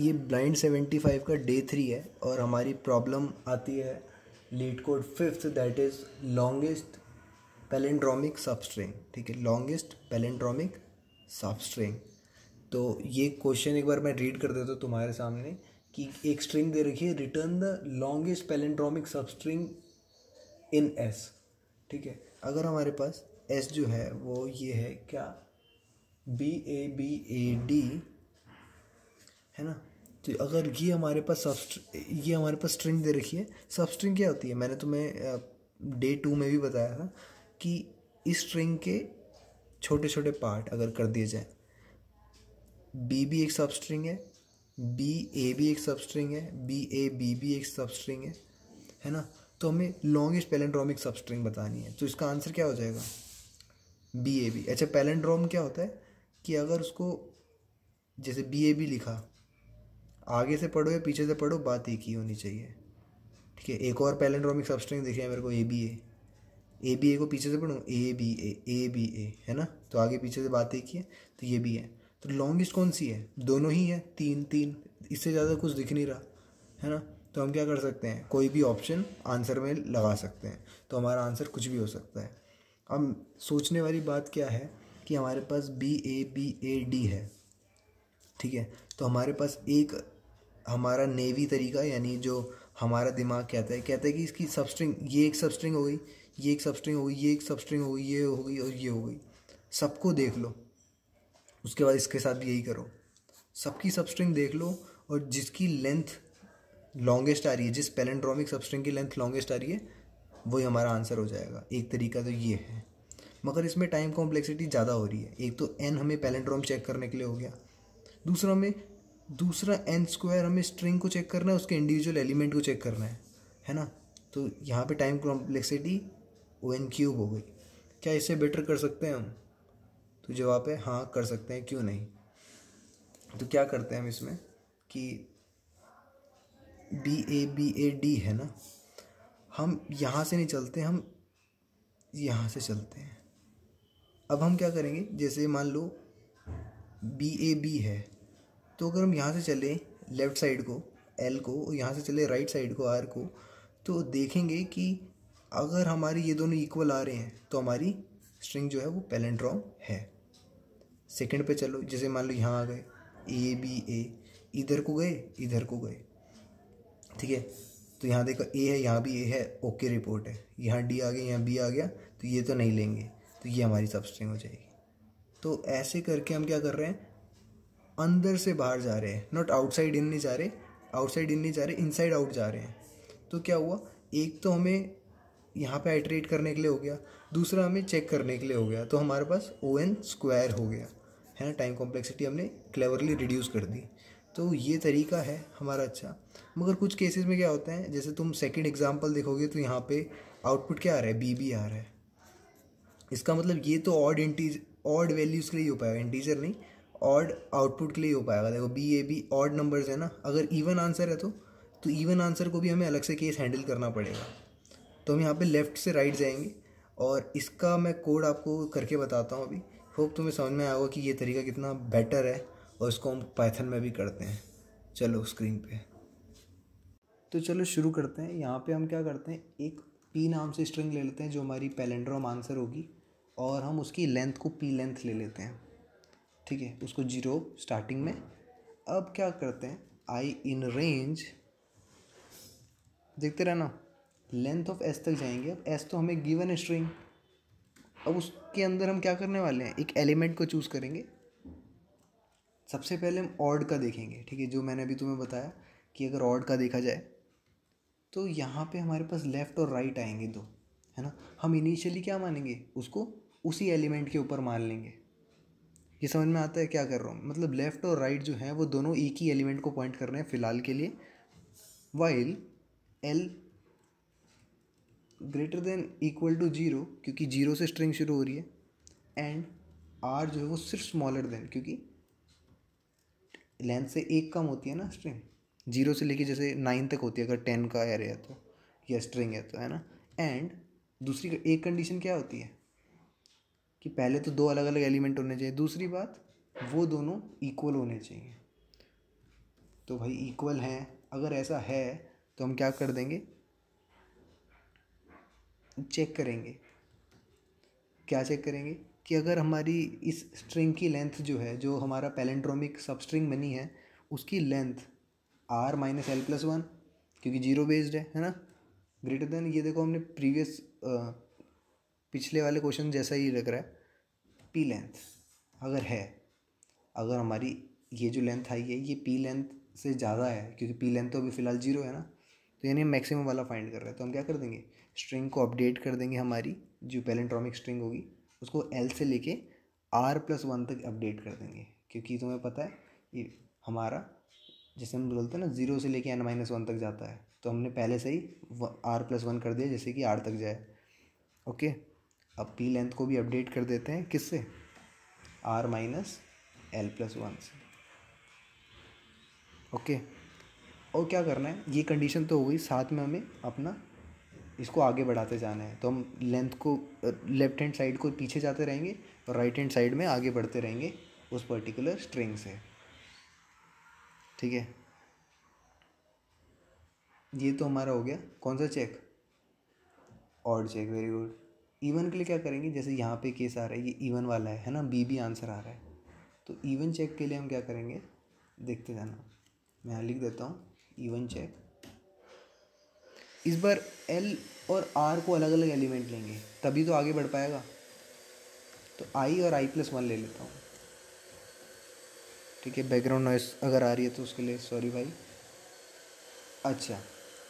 ये ब्लाइंड 75 का डे 3 है और हमारी प्रॉब्लम आती है leet code 5th, that is longest palindromic substring. ठीक है, लॉन्गेस्ट पैलिंड्रोमिक सबस्ट्रिंग। तो ये क्वेश्चन एक बार मैं रीड कर देता हूँ तुम्हारे सामने कि एक स्ट्रिंग दे रखी है, return the longest palindromic substring in S. ठीक है, अगर हमारे पास एस जो है वो ये है क्या, BABAD है ना। तो अगर ये हमारे पास स्ट्रिंग दे रखी है। सबस्ट्रिंग क्या होती है, मैंने तुम्हें डे 2 में भी बताया था कि इस स्ट्रिंग के छोटे छोटे पार्ट अगर कर दिए जाए, बी भी एक सबस्ट्रिंग है, BA भी एक सबस्ट्रिंग है, BAB भी एक सबस्ट्रिंग है ना। तो हमें लॉन्गेस्ट पैलिंड्रोमिक सबस्ट्रिंग बतानी है, तो इसका आंसर क्या हो जाएगा, BAB। अच्छा, पैलिंड्रोम क्या होता है कि अगर उसको जैसे BAB लिखा, आगे से पढ़ो या पीछे से पढ़ो, बात एक ही होनी चाहिए। ठीक है, एक और पैलिंड्रोमिक सबस्ट्रिंग दिखे मेरे को, ABA को पीछे से पढ़ूँ ABA है ना, तो आगे पीछे से बात एक ही है, तो ये भी है। तो लॉन्गेस्ट कौन सी है, दोनों ही है, 3, इससे ज़्यादा कुछ दिख नहीं रहा है ना। तो हम क्या कर सकते हैं, कोई भी ऑप्शन आंसर में लगा सकते हैं, तो हमारा आंसर कुछ भी हो सकता है। अब सोचने वाली बात क्या है कि हमारे पास BABAD है। ठीक है, तो हमारे पास एक हमारा नेवी तरीका, यानी जो हमारा दिमाग कहता है कि इसकी सबस्ट्रिंग, ये एक सबस्ट्रिंग हो गई, ये एक सबस्ट्रिंग हो गई, ये एक सबस्ट्रिंग हो गई, ये हो गई और ये हो गई। सबको देख लो, उसके बाद इसके साथ भी यही करो, सबकी सबस्ट्रिंग देख लो और जिसकी लेंथ लॉन्गेस्ट आ रही है, जिस पैलिंड्रोमिक सबस्ट्रिंग की लेंथ लॉन्गेस्ट आ रही है, वही हमारा आंसर हो जाएगा। एक तरीका तो ये है, मगर इसमें टाइम कॉम्प्लेक्सिटी ज़्यादा हो रही है। एक तो n हमें पैलिंड्रोम चेक करने के लिए हो गया, दूसरा n² हमें स्ट्रिंग को चेक करना है, उसके इंडिविजुअल एलिमेंट को चेक करना है ना। तो यहाँ पे टाइम कॉम्प्लेक्सिटी ON³ हो गई। क्या इससे बेटर कर सकते हैं हम, तो जवाब है हाँ कर सकते हैं, क्यों नहीं। तो क्या करते हैं हम इसमें कि BABAD है ना, हम यहाँ से नहीं चलते, हम यहाँ से चलते हैं। अब हम क्या करेंगे, जैसे मान लो BAB है, तो अगर हम यहाँ से चले लेफ़्ट साइड को L को और यहाँ से चले राइट साइड को R को, तो देखेंगे कि अगर हमारी ये दोनों इक्वल आ रहे हैं तो हमारी स्ट्रिंग जो है वो पैलिंड्रोम है। सेकंड पे चलो, जैसे मान लो यहाँ आ गए ABA, इधर को गए इधर को गए, ठीक है। तो यहाँ देखो A है, यहाँ भी A है, ओके रिपोर्ट है। यहाँ D आ गया, यहाँ B आ गया, तो ये तो नहीं लेंगे, तो ये हमारी सबस्ट्रिंग हो जाएगी। तो ऐसे करके हम क्या कर रहे हैं, अंदर से बाहर जा रहे हैं, नॉट आउटसाइड इन नहीं जा रहे, आउटसाइड इन नहीं जा रहे, इनसाइड आउट जा रहे हैं। तो क्या हुआ, एक तो हमें यहाँ पे आइटरेट करने के लिए हो गया, दूसरा हमें चेक करने के लिए हो गया, तो हमारे पास ON² हो गया है ना। टाइम कॉम्प्लेक्सिटी हमने क्लेवरली रिड्यूस कर दी। तो ये तरीका है हमारा अच्छा। मगर कुछ केसेस में क्या होता है, जैसे तुम सेकंड एग्जांपल देखोगे तो यहाँ पे आउटपुट क्या आ रहा है, BB आ रहा है। इसका मतलब ये तो ऑड वैल्यूज़ के लिए ही हो पाएगा, इंटीजर नहीं, ऑड आउटपुट के लिए हो पाएगा। देखो BAB ऑड नंबर्स है ना, अगर इवन आंसर है तो इवन आंसर को भी हमें अलग से केस हैंडल करना पड़ेगा। तो हम यहाँ पे लेफ़्ट से राइट जाएंगे और इसका मैं कोड आपको करके बताता हूँ अभी। होप तुम्हें समझ में आया होगा कि ये तरीका कितना बेटर है, और इसको हम पाइथन में भी करते हैं। चलो स्क्रीन पे, तो चलो शुरू करते हैं। यहाँ पे हम क्या करते हैं, एक P नाम से स्ट्रिंग ले लेते हैं जो हमारी पैलिंड्रोम आंसर होगी, और हम उसकी लेंथ को P लेंथ ले लेते हैं। ठीक है, उसको 0 स्टार्टिंग में। अब क्या करते हैं, I इन रेंज, देखते रहना, लेंथ ऑफ S तक जाएंगे। अब S तो हमें गिवन है स्ट्रिंग, अब उसके अंदर हम क्या करने वाले हैं, एक एलिमेंट को चूज़ करेंगे। सबसे पहले हम ऑड का देखेंगे, ठीक है, जो मैंने अभी तुम्हें बताया कि अगर ऑड का देखा जाए तो यहाँ पे हमारे पास लेफ़्ट और राइट आएंगे दो, है ना। हम इनिशियली क्या मानेंगे, उसको उसी एलिमेंट के ऊपर मान लेंगे। ये समझ में आता है क्या कर रहा हूँ, मतलब लेफ़्ट और राइट जो है वो दोनों एक ही एलिमेंट को पॉइंट कर रहे हैं फ़िलहाल के लिए। While L greater than equal to 0, क्योंकि 0 से स्ट्रिंग शुरू हो रही है, एंड R जो है वो सिर्फ स्मॉलर देन, क्योंकि लेंथ से एक कम होती है ना स्ट्रिंग, 0 से लेके जैसे 9 तक होती है अगर 10 का एरे है तो, या स्ट्रिंग है तो, है ना। एंड दूसरी एक कंडीशन क्या होती है कि पहले तो दो अलग अलग एलिमेंट होने चाहिए, दूसरी बात वो दोनों इक्वल होने चाहिए। तो भाई इक्वल हैं, अगर ऐसा है तो हम क्या कर देंगे, चेक करेंगे। क्या चेक करेंगे कि अगर हमारी इस स्ट्रिंग की लेंथ जो है, जो हमारा पैलिंड्रोमिक सबस्ट्रिंग बनी है, उसकी length r minus L plus one, क्योंकि जीरो बेस्ड है ना, ग्रेटर देन, ये देखो हमने प्रीवियस पिछले वाले क्वेश्चन जैसा ही लग रहा है, पी लेंथ अगर है, अगर हमारी ये जो लेंथ आई है ये पी लेंथ से ज़्यादा है, क्योंकि पी लेंथ तो अभी फ़िलहाल जीरो है ना, तो यानी हम मैक्सिमम वाला फाइंड कर रहे हैं, तो हम क्या कर देंगे, स्ट्रिंग को अपडेट कर देंगे, हमारी जो पैलिंड्रोमिक स्ट्रिंग होगी उसको एल से लेके आर प्लस वन तक अपडेट कर देंगे, क्योंकि तुम्हें पता है ये हमारा, जैसे हम बोलते हैं ना, जीरो से लेके एन माइनस वन तक जाता है, तो हमने पहले से ही आर प्लस वन कर दिया जैसे कि आर तक जाए। ओके, अब पी लेंथ को भी अपडेट कर देते हैं, किससे, R minus L plus one से। ओके, और क्या करना है, ये कंडीशन तो हो गई, साथ में हमें अपना इसको आगे बढ़ाते जाना है, तो हम लेंथ को लेफ्ट हैंड साइड को पीछे जाते रहेंगे और राइट हैंड साइड में आगे बढ़ते रहेंगे उस पर्टिकुलर स्ट्रिंग से। ठीक है, ये तो हमारा हो गया कौन सा check, odd check, very good. Even के लिए क्या करेंगे, जैसे यहाँ पे केस आ रहा है, ये इवन वाला है ना, बी आंसर आ रहा है, तो इवन चेक के लिए हम क्या करेंगे, देखते जाना, मैं यहाँ लिख देता हूँ इवन चेक। इस बार एल और आर को अलग अलग एलिमेंट लेंगे, तभी तो आगे बढ़ पाएगा, तो आई और आई प्लस वन ले लेता हूँ। ठीक है, बैकग्राउंड नॉइस अगर आ रही है तो उसके लिए सॉरी भाई। अच्छा,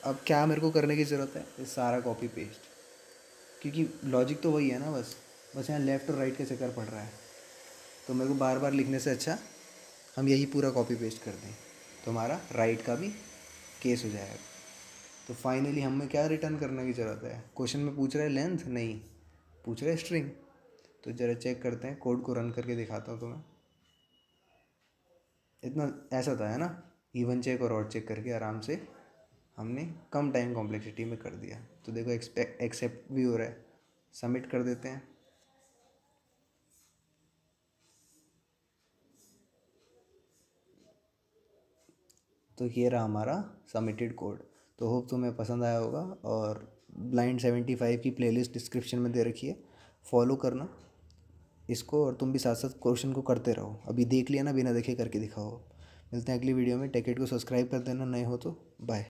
अब क्या मेरे को करने की ज़रूरत है, ये सारा कॉपी पेस्ट, क्योंकि लॉजिक तो वही है ना, बस यहाँ लेफ़्ट और राइट का चक्कर पड़ रहा है, तो मेरे को बार बार लिखने से अच्छा हम यही पूरा कॉपी पेस्ट कर दें, तो हमारा राइट का भी केस हो जाएगा। तो फाइनली हमें क्या रिटर्न करने की ज़रूरत है, क्वेश्चन में पूछ रहा है लेंथ, नहीं पूछ रहा है स्ट्रिंग, तो ज़रा चेक करते हैं, कोड को रन करके दिखाता हूँ तुम्हें। इतना ऐसा था है ना, इवन चेक और ऑड चेक करके आराम से हमने कम टाइम कॉम्प्लेक्सिटी में कर दिया। तो देखो एक्सेप्ट भी हो रहा है, सबमिट कर देते हैं। तो ये रहा हमारा सबमिटेड कोड। तो होप तुम्हें पसंद आया होगा, और ब्लाइंड 75 की प्लेलिस्ट डिस्क्रिप्शन में दे रखी है, फॉलो करना इसको, और तुम भी साथ साथ क्वेश्चन को करते रहो। अभी देख लिया ना, बिना देखे करके दिखाओ। मिलते हैं अगली वीडियो में, टेक इट को सब्सक्राइब कर देना नए हो तो। बाय।